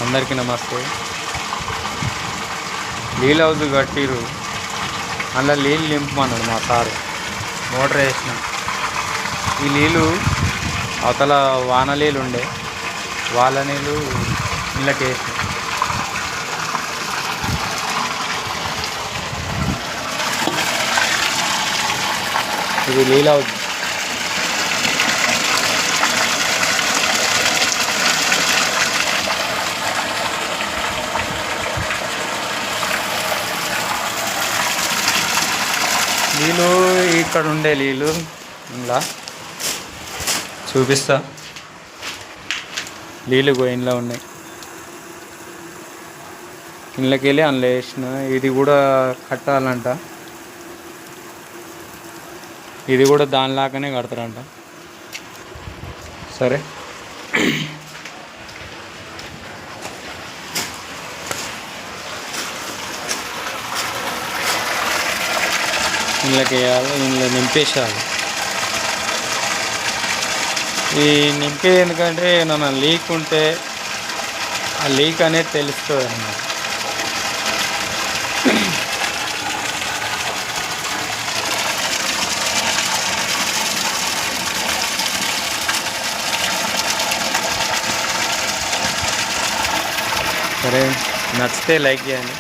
అందరికీ నమస్తే. నీళ్ళ హౌస్ కట్టిరు, అందులో నీళ్ళు నింపమన్నాడు మా సారు. మోటార్ వేసిన ఈ నీళ్ళు అవతల వాన నీళ్ళు ఉండే, వాళ్ళ నీళ్ళు ఇళ్ళకి వేసిన. ఇది నీళ్ళ హౌస్. నీళ్ళు ఇక్కడ ఉండే నీళ్ళు ఇలా చూపిస్తా. నీళ్ళు ఇంట్లో ఉన్నాయి, ఇళ్ళకి వెళ్ళి అందులో వేసిన. ఇది కూడా కట్టాలంట, ఇది కూడా దానిలాగానే కడతారంట. సరే, ఇళ్ళకి వేయాలి, ఇంట్లో నింపేసేయాలి. ఈ నింపే ఎందుకంటే ఏమన్నా లీక్ ఉంటే ఆ లీక్ అనేది తెలుస్తుంది అన్నమాట. సరే, నచ్చితే లైక్ చేయండి.